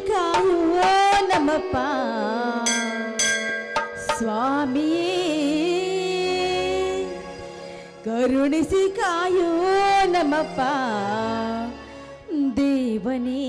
ಕಾಯುವ ನಮ್ಮಪ್ಪ ಸ್ವಾಮಿಯೇ, ಕರುಣಿಸಿ ಕಾಯುವ ನಮ್ಮಪ್ಪ ದೇವನೇ.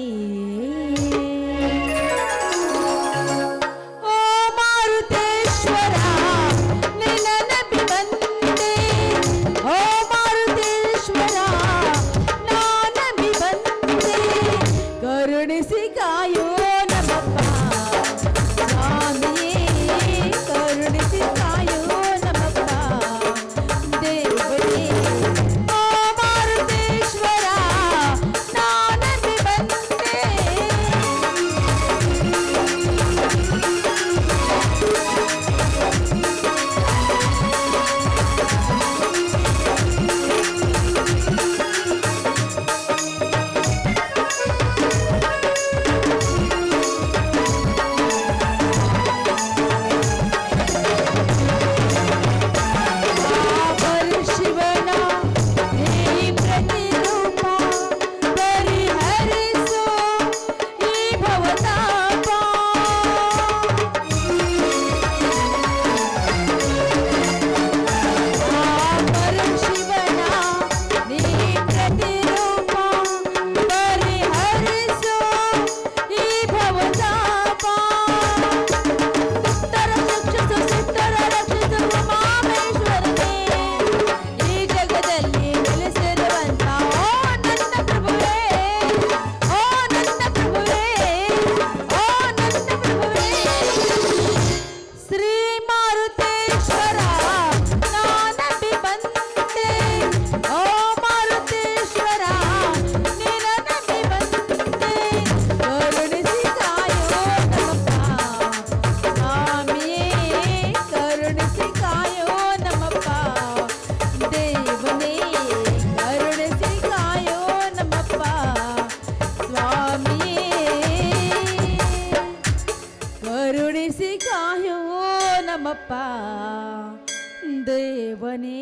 ದೇವನೇ.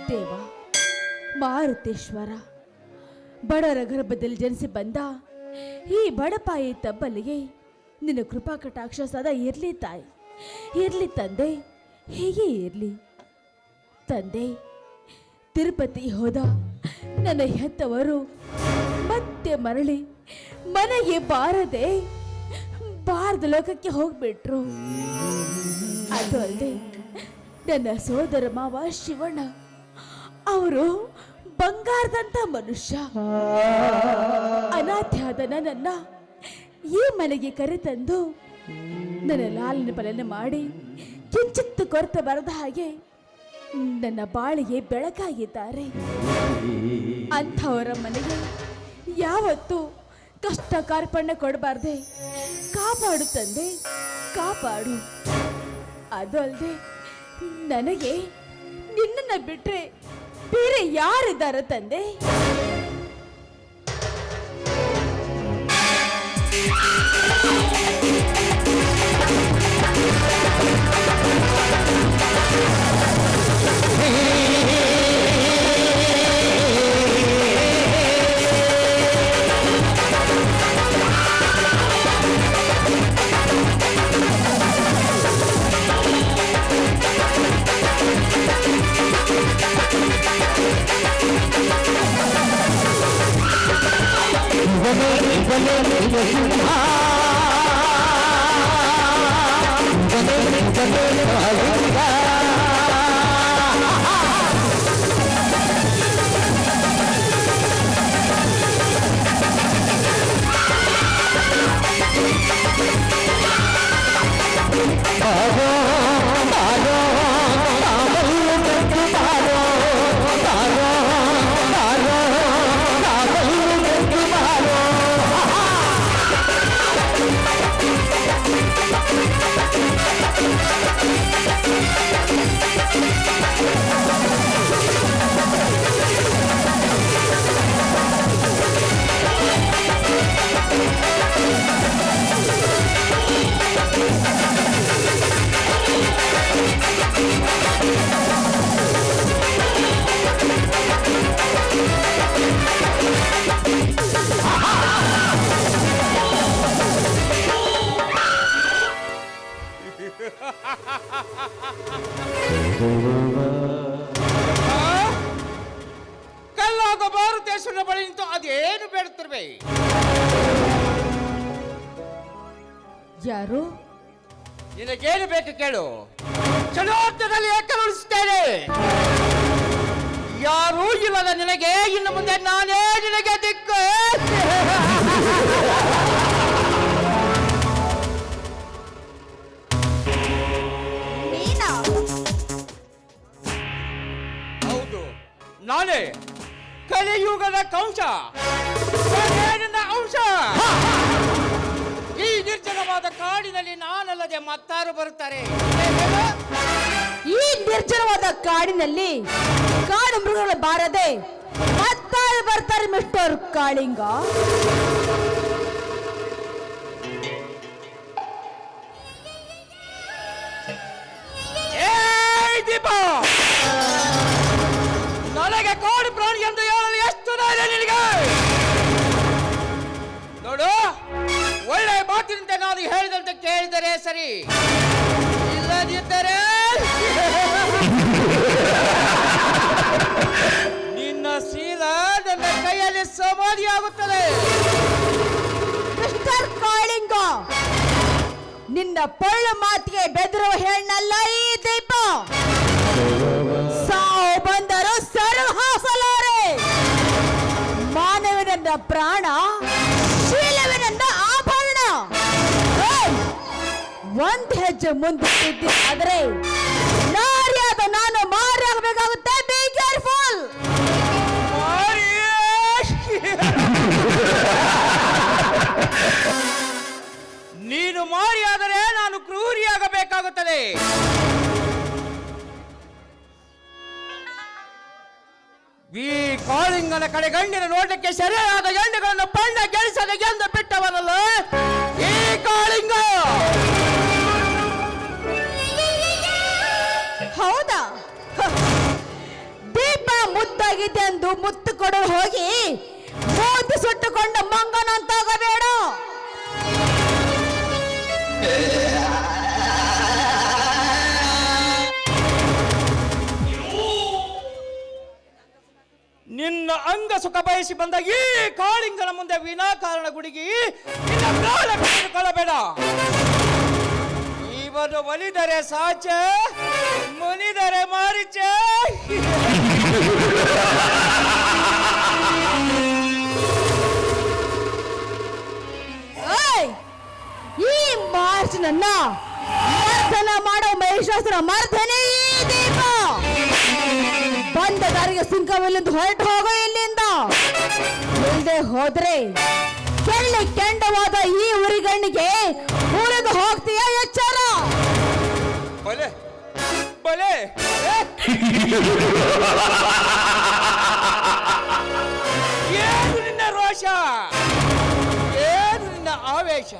ದೇವ ಮಾರುತೇಶ್ವರ, ಬಡರ ಗರ್ಭದಲ್ಲಿ ಜನಿಸಿ ಬಂದ ಈ ಬಡಪಾಯಿ ತಬ್ಬಲಿಗೆ ನಿನ್ನ ಕೃಪಾ ಕಟಾಕ್ಷ ಸದಾ ಇರ್ಲಿ ತಾಯಿ, ಇರ್ಲಿ ತಂದೆ, ಹೀಗೆ ಇರ್ಲಿ ತಂದೆ. ತಿರುಪತಿ ಹೋದ ನನ್ನ ಹೆತ್ತವರು ಮತ್ತೆ ಮರಳಿ ಮನೆಗೆ ಬಾರದೆ ಬಾರದ ಲೋಕಕ್ಕೆ ಹೋಗ್ಬಿಟ್ರು. ಅದು ಅಲ್ಲದೆ ನನ್ನ ಸೋದರ ಮಾವ ಶಿವಣ್ಣ, ಅವರು ಬಂಗಾರದಂತ ಮನುಷ್ಯ. ಅನಾಥ್ಯಾದ ನನ್ನ ಈ ಮನೆಗೆ ಕರೆತಂದು ನನ್ನ ಲಾಲನ ಪಾಲನೆ ಮಾಡಿ ಕಿಂಚಿತ್ತು ಕೊರತೆ ಬರದ ಹಾಗೆ ನನ್ನ ಬಾಳಿಗೆ ಬೆಳಕಾಗಿದ್ದಾರೆ. ಅಂಥವರ ಮನೆಗೆ ಯಾವತ್ತೂ ಕಷ್ಟ ಕಾರ್ಪಣ್ಯ ಕೊಡಬಾರ್ದೆ. ಕಾಪಾಡು ತಂದೆ, ಕಾಪಾಡು. ಅದು ಅಲ್ಲದೆ ನನಗೆ ನಿನ್ನನ್ನು ಬಿಟ್ರೆ ಬೇರೆ ಯಾರಿದ್ದಾರೆ ತಂದೆ? ಕಲ್ಲಾಗ ಮಾರುತೇಶ್ವರನ ಬಳಿ ನಿಂತು ಅದೇನು ಬೇಡುತ್ತಿರುವೆ? ಯಾರು? ನಿನಗೇನು ಬೇಕು ಕೇಳು, ಚಲೋತ್ತದಲ್ಲಿ ಏಕರುಳಿಸುತ್ತೇನೆ. ಯಾರೂ ಇಲ್ಲದ ನಿನಗೆ ಇನ್ನು ಮುಂದೆ ನಾನೇ ನಿನಗೆ ದಿಕ್ಕು. ಹೌದು, ನಾನೇ ಕಲಿಯುಗದ ಕಂಸ, ನನ್ನ ಅಂಶ. ಈ ನಿರ್ಜನವಾದ ಕಾಡಿನಲ್ಲಿ ನಾನಲ್ಲದೆ ಮತ್ತಾರು ಬರುತ್ತಾರೆ? ಈ ನಿರ್ಜನವಾದ ಕಾಡಿನಲ್ಲಿ ಕಾಡು ಮೃಗಗಳು ಬಾರದೆ ಮತ್ತಾರು ಬರ್ತಾರೆ ಮಿಸ್ಟರ್ ಕಾಳಿಂಗ. ದೀಪ, ನನಗೆ ಕಾಡು ಪ್ರಾಣಿ ಎಂದು ಹೇಳಲು ಎಷ್ಟು ಧೈರ್ಯ ನಿನಗೆ? ನೋಡು, ಒಳ್ಳೆ ಮಾತಿನಂತೆ ನಾನು ಹೇಳಿದಂತೆ ಕೇಳಿದರೆ ಸರಿ, ಇಲ್ಲದಿದ್ದರೆ ನಿನ್ನ ಶೀಲ ನನ್ನ ಕೈಯಲ್ಲಿ ಸಮಾಧಿಯಾಗುತ್ತದೆ. ಮಿಸ್ಟರ್ ಕಾಳಿಂಗ, ನಿನ್ನ ಪೊಳ್ಳು ಮಾತಿಗೆ ಬೆದರುವ ಹೆಣ್ಣಲ್ಲ ಈ ದೀಪ. ಸಾವು ಬಂದರೂ ಸರ್ವಹಾಸಲಾರೆ. ಮಾನವನನ್ನ ಪ್ರಾಣ, ಶೀಲವನನ್ನ ಆಭರಣ. ಒಂದ್ ಹೆಜ್ಜೆ ಮುಂದೆ ಆದರೆ ನಾರಿಯಾದ ನಾನು ಮಾರಿ ಆಗಬೇಕಾಗುತ್ತೆ. Be careful. ನೀನು ಮಾರಿಯಾದರೆ ನಾನು ಕ್ರೂರಿಯಾಗಬೇಕಾಗುತ್ತದೆ. ಈ ಕಾಳಿಂಗನ ಕಡೆ ಗಂಡಿನ ನೋಟಕ್ಕೆ ಸರಿಯಾದ ಗಂಡುಗಳನ್ನು ಬಣ್ಣ ಗೆಳಿಸದೆ ಎಂದು ಬಿಟ್ಟವನಲ್ಲ ಈ ಕಾಳಿಂಗ. ಹೌದಾ? ದೀಪ ಮುದ್ದಾಗಿದೆ ಎಂದು ಮುತ್ತು ಕೊಡಲು ಹೋಗಿ ಮೂತಿ ಸುಟ್ಟುಕೊಂಡ ಮಂಗನಂತಾಗಬೇಡ. ನಿನ್ನ ಅಂಗ ಸುಖ ಬಯಸಿ ಬಂದ ಈ ಕಾಳಿಂಗನ ಮುಂದೆ ವಿನಾಕಾರಣ ಗುಡುಗಿ ನಿನ್ನ ಪ್ರಾಣ ಕಳೆದುಕೊಳ್ಳಬೇಡ. ಇವನು ಒಲಿದರೆ ಸಾಚ, ಮುನಿದರೆ ಮಾರಿಚ. ಈ ಮಾರ್ಚನನ್ನ ಮರ್ದನ ಮಾಡೋ ಮಹಿಷಾಸುರ ಮರ್ದನೆ ಈ ದೀಪ. ಬಂದ ದಾರಿಗೆ ಸುಂಕವಿಲ್ಲಿಂದ ಹೊರಟು ಹೋಗೋ ಇಲ್ಲಿಂದ. ಇಲ್ಲದೆ ಹೋದ್ರೆ ಕೆಳ್ಳಿ ಕೆಂಡವಾದ ಈ ಉರಿಗಣ್ಣಿಗೆ ಉಳಿದು ಹೋಗ್ತೀಯ ಎಚ್ಚರ. ಬಲೆ ಬಲೆ ಏನು ನಿನ್ನ ರೋಷ, ಏನು ನಿನ್ನ ಆವೇಶ?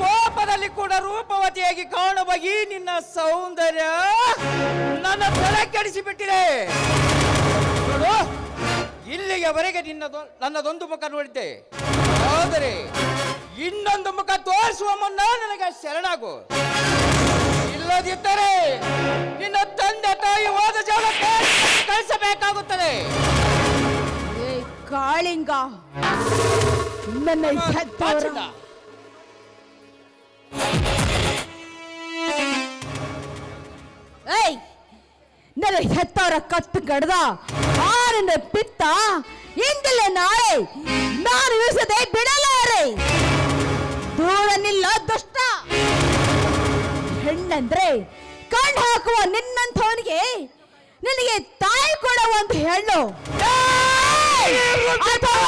ಕೋಪದಲ್ಲಿ ಕೂಡ ರೂಪವತಿಯಾಗಿ ಕಾಣುವ ಈ ನಿನ್ನ ಸೌಂದರ್ಯ ನನ್ನ ತಲೆ ಕೆಡಿಸಿಬಿಟ್ಟಿದೆ. ನೋಡು, ಇಲ್ಲಿಯವರೆಗೆ ನನ್ನದೊಂದು ಮುಖ ನೋಡಿದ್ದೆ, ಆದರೆ ಇನ್ನೊಂದು ಮುಖ ತೋರಿಸುವ ಮುನ್ನ ನನಗೆ ಶರಣಾಗು. ಇಲ್ಲದಿದ್ದರೆ ನಿನ್ನ ತಂದೆ ತಾಯಿ ಹೋದ ಜಾಗಕ್ಕೆ ಕಳಿಸಬೇಕಾಗುತ್ತದೆ. ಕಾಳಿಂಗ, ನನ್ನ ಹೆತ್ತವರ ನನ್ನ ಹೆತ್ತವರ ಕತ್ತು ಕಡ್ದ ಆರನ ಪಿತ್ತ ಇಂದಲೇ ನಾಳೆ ನಾನು ಇಳಿಸದೆ ಬಿಡಲಾರೆ. ದೂರ ನಿಲ್ಲ ದುಷ್ಟ. ಹೆಣ್ಣಂದ್ರೆ ಕಣ್ಣು ಹಾಕುವ ನಿನ್ನಂಥವನಿಗೆ ನಿನಗೆ ತಾಯಿ ಕೂಡ ಒಂದು ಹೆಣ್ಣು. ಅಥವಾ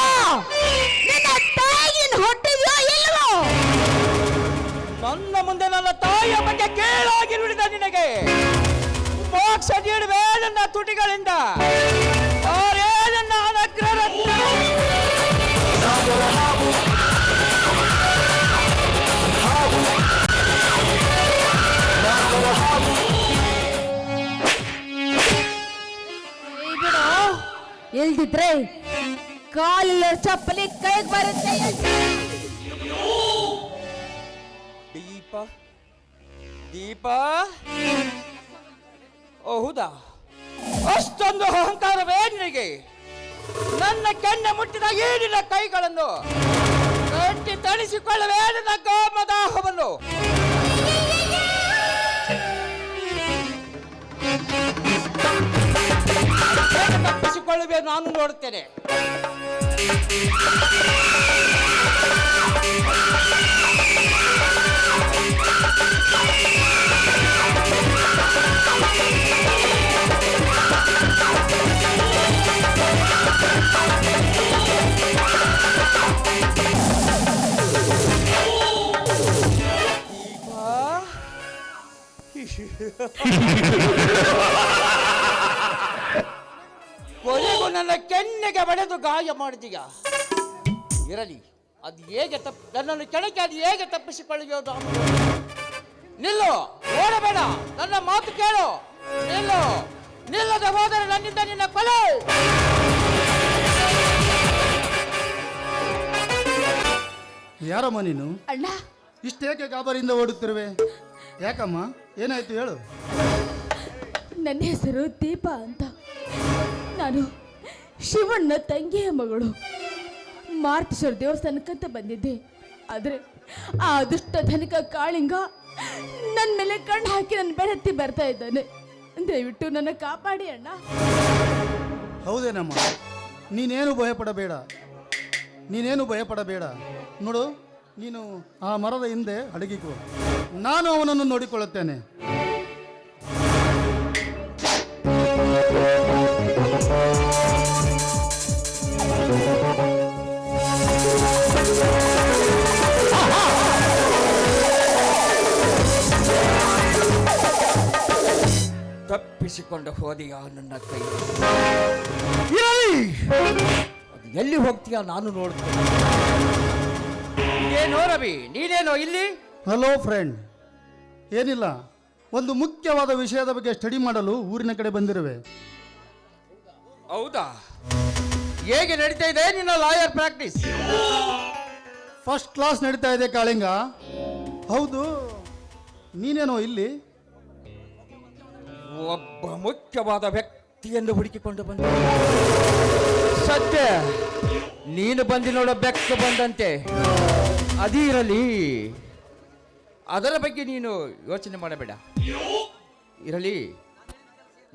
ನಿನ್ನ ತಾಯಿಗೆ ಹೊಟ್ಟಿದೆಯೋ ಇಲ್ವೋ? ನನ್ನ ಮುಂದೆ ನನ್ನ ತಾಯಿಯ ಬಗ್ಗೆ ಕೇಳಾಗಿ ನುಡಿದ ನಿನಗೆ ಮೋಕ್ಷ ನೀಡುವೆ ನನ್ನ ತುಟಿಗಳಿಂದ. ಅವರೇ ನನ್ನ ಅನಗ್ರ ಇಲ್ದಿದ್ರೆ ಕಾಲಿನ ಚಪ್ಪಲಿ ಕೈಗೆ ಬರುತ್ತೆ. ದೀಪ ದೀಪ ಓ ಹೌದಾ, ಅಷ್ಟೊಂದು ಅಹಂಕಾರವೇ ನಿನಗೆ? ನನ್ನ ಕೆನ್ನೆ ಮುಟ್ಟಿದ ಏನಿಲ್ಲ ಕೈಗಳನ್ನು ಕಟ್ಟಿ ತಣಿಸಿಕೊಳ್ಳವೇ ನನ್ನ ಗೋಮದಾಹವನ್ನು? ತಪ್ಪಿಸಿಕೊಳ್ಳುವೆ, ನಾನು ನೋಡುತ್ತೇನೆ. ಕೊನೆಗೂ ನನ್ನ ಕೆನ್ನೆಗೆ ಬಡಿದು ಗಾಯ ಮಾಡಿದೀಯ. ಇರಲಿ, ಅದು ಹೇಗೆ ನನ್ನನ್ನು ಕೆಳಗೆ ಅದು ಹೇಗೆ ತಪ್ಪಿಸಿಕೊಳ್ಳುವುದು? ನಿಲ್ಲು, ಓಡಬೇಡ, ನನ್ನ ಮಾತು ಕೇಳು. ನಿಲ್ಲು, ನಿಲ್ಲದೆ ಹೋದರೆ ನನ್ನಿಂದ ನಿನ್ನ ಕೊಲೆ. ಯಾರಮ್ಮ ನೀನು? ಅಣ್ಣ, ಇಷ್ಟೇಕೆ ಗಾಬರಿಯಿಂದ ಓಡುತ್ತಿರುವೆ? ಯಾಕಮ್ಮ, ಏನಾಯ್ತು ಹೇಳು. ನನ್ನ ಹೆಸರು ದೀಪ ಅಂತ. ನಾನು ಶಿವಣ್ಣ ತಂಗಿಯ ಮಗಳು. ಮಾರ್ತೇಶ್ವರ ದೇವಸ್ಥಾನಕ್ಕಂತ ಬಂದಿದ್ದೆ. ಆದರೆ ಆ ದುಷ್ಟ ಧನಿಕ ಕಾಳಿಂಗ ನನ್ನ ಮೇಲೆ ಕಣ್ಣು ಹಾಕಿ ನನ್ನ ಬೆನ್ನತ್ತಿ ಬರ್ತಾ ಇದ್ದಾನೆ. ದಯವಿಟ್ಟು ನನ್ನ ಕಾಪಾಡಿ ಅಣ್ಣ. ಹೌದೇನಮ್ಮ, ನೀನೇನು ಭಯಪಡಬೇಡ, ನೀನೇನು ಭಯಪಡಬೇಡ. ನೋಡು, ನೀನು ಆ ಮರದ ಹಿಂದೆ ಅಡಗಿಕೋ, ನಾನು ಅವನನ್ನು ನೋಡಿಕೊಳ್ಳುತ್ತೇನೆ. ತಪ್ಪಿಸಿಕೊಂಡು ಹೋದೆಯಾ ನನ್ನ ಕೈ? ಅದು ಎಲ್ಲಿ ಹೋಗ್ತೀಯಾ ನಾನು ನೋಡ್ತೀನಿ. ಇದೇನೋ ರವಿ, ನೀನೇನೋ ಇಲ್ಲಿ? ಹಲೋ ಫ್ರೆಂಡ್, ಏನಿಲ್ಲ, ಒಂದು ಮುಖ್ಯವಾದ ವಿಷಯದ ಬಗ್ಗೆ ಸ್ಟಡಿ ಮಾಡಲು ಊರಿನ ಕಡೆ ಬಂದಿರುವೆ. ಹೌದಾ? ಹೇಗೆ ನಡೀತಾ ಇದೆ ನಿನ್ನ ಲಾಯರ್ ಪ್ರಾಕ್ಟೀಸ್? ಫಸ್ಟ್ ಕ್ಲಾಸ್ ನಡೀತಾ ಇದೆ ಕಾಳಿಂಗ. ಹೌದು, ನೀನೇನೋ ಇಲ್ಲಿ? ಒಬ್ಬ ಮುಖ್ಯವಾದ ವ್ಯಕ್ತಿಯನ್ನು ಹುಡುಕಿಕೊಂಡು ಬಂದ. ಸತ್ಯ, ನೀನು ಬಂದಿ ನೋಡೋ ಬೆಕ್ಕು ಬಂದಂತೆ. ಅದಿರಲಿ, ಅದರ ಬಗ್ಗೆ ನೀನು ಯೋಚನೆ ಮಾಡಬೇಡ. ಇರಲಿ,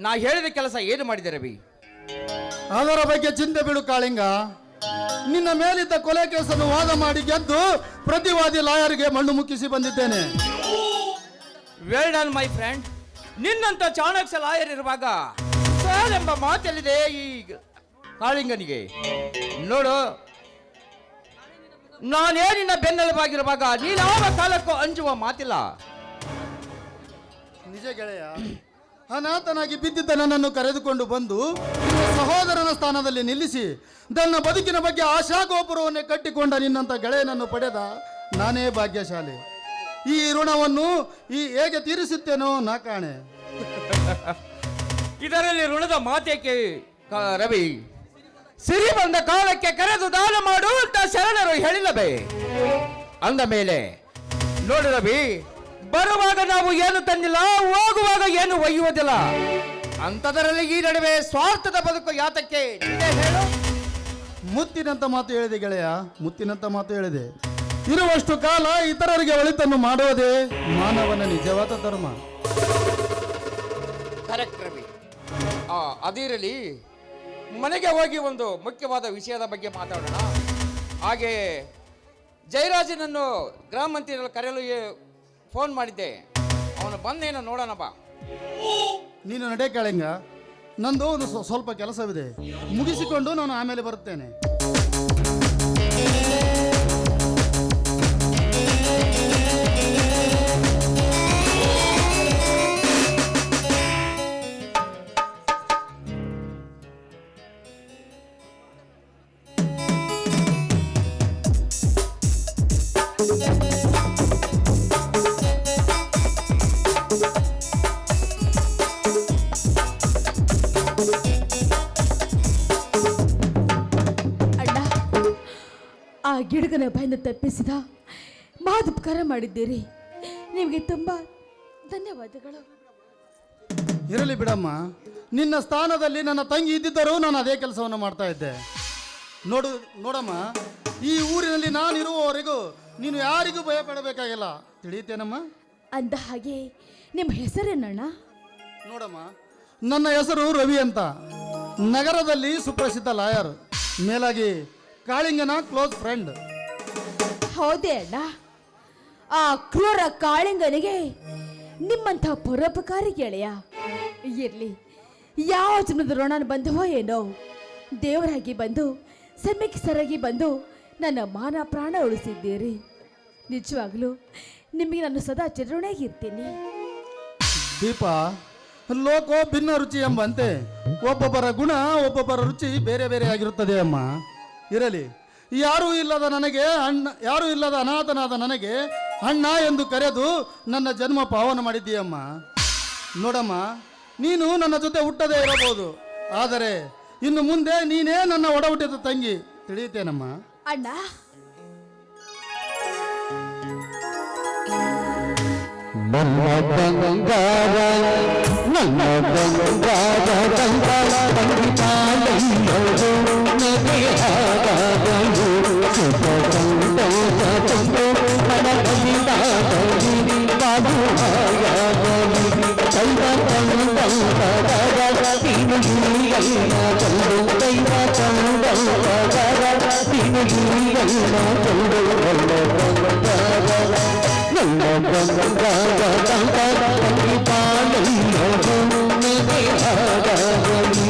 ನಾ ಹೇಳಿದ ಕೆಲಸ ಏನು ಮಾಡಿದೆ ರವಿ? ಅದರ ಬಗ್ಗೆ ಚಿಂತೆ ಬಿಡು ಕಾಳಿಂಗ. ನಿನ್ನ ಮೇಲಿದ್ದ ಕೊಲೆ ಕೇಸನ್ನು ವಾದ ಮಾಡಿ ಗೆದ್ದು ಪ್ರತಿವಾದಿ ಲಾಯರ್ಗೆ ಮಣ್ಣು ಮುಕ್ಕಿಸಿ ಬಂದಿದ್ದೇನೆ. Well done my friend. ನಿನ್ನಂತ ಚಾಣಕ್ಯ ಲಾಯರ್ ಇರುವಾಗ ಸರ್ ಎಂಬ ಮಾತೆಲ್ಲಿದೆ ಈ ಕಾಳಿಂಗನಿಗೆ? ನೋಡು, ನಾನೇ ನಿನ್ನ ಬೆನ್ನೆಲುಬಾಗಿರುವಾಗ ನೀನು ಯಾವ ಕಾಲಕ್ಕೂ ಅಂಜುವ ಮಾತಿಲ್ಲ. ನಿಜ ಗೆಳೆಯ, ಅನಾಥನಾಗಿ ಬಿದ್ದಿದ್ದ ನನ್ನನ್ನು ಕರೆದುಕೊಂಡು ಬಂದು ನಿನ್ನ ಸಹೋದರನ ಸ್ಥಾನದಲ್ಲಿ ನಿಲ್ಲಿಸಿ ನನ್ನ ಬದುಕಿನ ಬಗ್ಗೆ ಆಶಾಗೋಪುರವನ್ನೇ ಕಟ್ಟಿಕೊಂಡ ನಿನ್ನಂಥ ಗೆಳೆಯನನ್ನು ಪಡೆದ ನಾನೇ ಭಾಗ್ಯಶಾಲಿ. ಈ ಋಣವನ್ನು ಹೇಗೆ ತೀರಿಸುತ್ತೇನೋ ನಾ ಕಾಣೆ. ಇದರಲ್ಲಿ ಋಣದ ಮಾತೇಕೆ ರವಿ? ಸಿರಿ ಬಂದ ಕಾಲಕ್ಕೆ ಕರೆದು ದಾನ ಮಾಡು ಅಂತ ಶರಣರು ಹೇಳಿಲ್ಲವೇ? ಅಂದ ಮೇಲೆ ನೋಡು ರವಿ, ಬರುವಾಗ ನಾವು ಏನು ತಂದಿಲ್ಲ, ಹೋಗುವಾಗ ಏನು ಒಯ್ಯುವುದಿಲ್ಲ. ಅಂಥದರಲ್ಲಿ ಈ ನಡುವೆ ಸ್ವಾರ್ಥದ ಬದುಕು ಯಾತಕ್ಕೆ? ನೀನೇ ಹೇಳು. ಮುತ್ತಿನಂತ ಮಾತು ಹೇಳಿದೆ ಗೆಳೆಯ, ಮುತ್ತಿನಂತ ಮಾತು ಹೇಳಿದೆ. ಇರುವಷ್ಟು ಕಾಲ ಇತರರಿಗೆ ಒಳಿತನ್ನು ಮಾಡುವುದೇ ಮಾನವನ ನಿಜವಾದ ಧರ್ಮ. ಕರೆಕ್ಟ್ ರವಿ. ಅದಿರಲಿ, ಮನೆಗೆ ಹೋಗಿ ಒಂದು ಮುಖ್ಯವಾದ ವಿಷಯದ ಬಗ್ಗೆ ಮಾತಾಡೋಣ. ಹಾಗೆ ಜಯರಾಜನನ್ನು ಗ್ರಾಮ ಮಂತ್ರಿಗಳು ಕರೆಯಲು ಫೋನ್ ಮಾಡಿದ್ದೆ. ಅವನು ಬಂದೇನೋ ನೋಡೋಣ ಬಾ. ನೀನು ನಡೆ ಕಾಳಿಂಗ, ನಂದು ಒಂದು ಸ್ವಲ್ಪ ಕೆಲಸವಿದೆ, ಮುಗಿಸಿಕೊಂಡು ನಾನು ಆಮೇಲೆ ಬರುತ್ತೇನೆ. ಆ ಗಿಡಗನ ಭಯನ ತಪ್ಪಿಸಿದ ಮಹದುಪಕಾರ ಮಾಡಿದ್ದೀರಿ. ನಿಮಗೆ ತುಂಬ ಧನ್ಯವಾದಗಳು. ಇರಲಿ ಬಿಡಮ್ಮ, ನಿನ್ನ ಸ್ಥಾನದಲ್ಲಿ ನನ್ನ ತಂಗಿ ಇದ್ದಿದ್ದರೂ ನಾನು ಅದೇ ಕೆಲಸವನ್ನು ಮಾಡ್ತಾ ಇದ್ದೆ. ನೋಡಮ್ಮ, ಈ ಊರಿನಲ್ಲಿ ನಾನಿರುವವರೆಗೂ ನೀನು ಯಾರಿಗೂ ಭಯ ಪಡಬೇಕಾಗಿಲ್ಲ, ತಿಳಿಯುತ್ತೇನಮ್ಮ? ಅಂದ ಹಾಗೆ ನಿಮ್ಮ ಹೆಸರೇನಣ್ಣ? ನೋಡಮ್ಮ, ನನ್ನ ಹೆಸರು ರವಿ ಅಂತ, ನಗರದಲ್ಲಿ ಸುಪ್ರಸಿದ್ಧ ಲಾಯರ್, ಮೇಲಾಗಿ ಕಾಳಿಂಗನ ಕ್ಲೋಸ್ ಫ್ರೆಂಡ್. ಹೌದೇ ಅಣ್ಣ? ಆ ಕ್ರೂರ ಕಾಳಿಂಗನಿಗೆ ನಿಮ್ಮಂಥ ಪರೋಪಕಾರಿ ಗೆಳೆಯ ಇರಲಿ. ಯಾವ ಜನ್ಮದ ಋಣ ಬಂದವೋ ಏನೋ, ದೇವರಾಗಿ ಬಂದು ಸನ್ಮಿಕ್ಸರಾಗಿ ಬಂದು ನನ್ನ ಮಾನ ಪ್ರಾಣ ಉಳಿಸಿದ್ದೀರಿ. ನಿಜವಾಗ್ಲೂ ನಿಮಗೆ ನಾನು ಸದಾ ಚಿರಋಣಿಯಾಗಿರ್ತೀನಿ. ದೀಪ, ಲೋಕೋ ಭಿನ್ನ ರುಚಿ ಎಂಬಂತೆ ಒಬ್ಬೊಬ್ಬರ ಗುಣ ಒಬ್ಬೊಬ್ಬರ ರುಚಿ ಬೇರೆ ಬೇರೆ ಆಗಿರುತ್ತದೆ ಅಮ್ಮ. ಇರಲಿ, ಯಾರೂ ಇಲ್ಲದ ಅನಾಥನಾದ ನನಗೆ ಅಣ್ಣ ಎಂದು ಕರೆದು ನನ್ನ ಜನ್ಮ ಪಾವನ ಮಾಡಿದ್ದೀಯಮ್ಮ. ನೋಡಮ್ಮ, ನೀನು ನನ್ನ ಜೊತೆ ಹುಟ್ಟದೇ ಇರಬಹುದು, ಆದರೆ ಇನ್ನು ಮುಂದೆ ನೀನೇ ನನ್ನ ಒಡ ಹುಟ್ಟಿದ ತಂಗಿ, ತಿಳಿಯುತ್ತೇನಮ್ಮ? ಅಣ್ಣ, ನನ್ನ ಬಂಗಾರ ನನ್ನ ಬಂಗಾರ ಬಂಗಾರ ಬಂಗಾರಗಳು ನಗೆ ಹಾಗಾಗಲು ಸುಖ ಸಂತೋಷ ತಂದು ಮನಗಲಿದಾಗಲಿ ಬಾಬುಹಾಯಾಗಲಿ ದೈವ ತಂದವರ ತಿರುಗಿಯಲ್ಲ ತಂದು ದೈವ ತಂದವರ ತಿರುಗಿಯಲ್ಲ ತಂದು ಒಳ್ಳ ಬಂಗಾರ ನನ್ನ ಬಂಗಾರ ಬಂಗಾರ ಪಾಲಯ್ಯೋ ನಗೆ ಹಾಗಾಗಲಿ.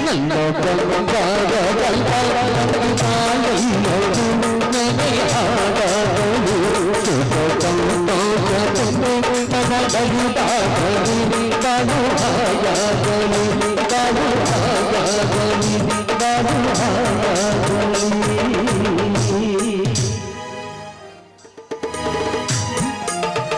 ನನ್ನ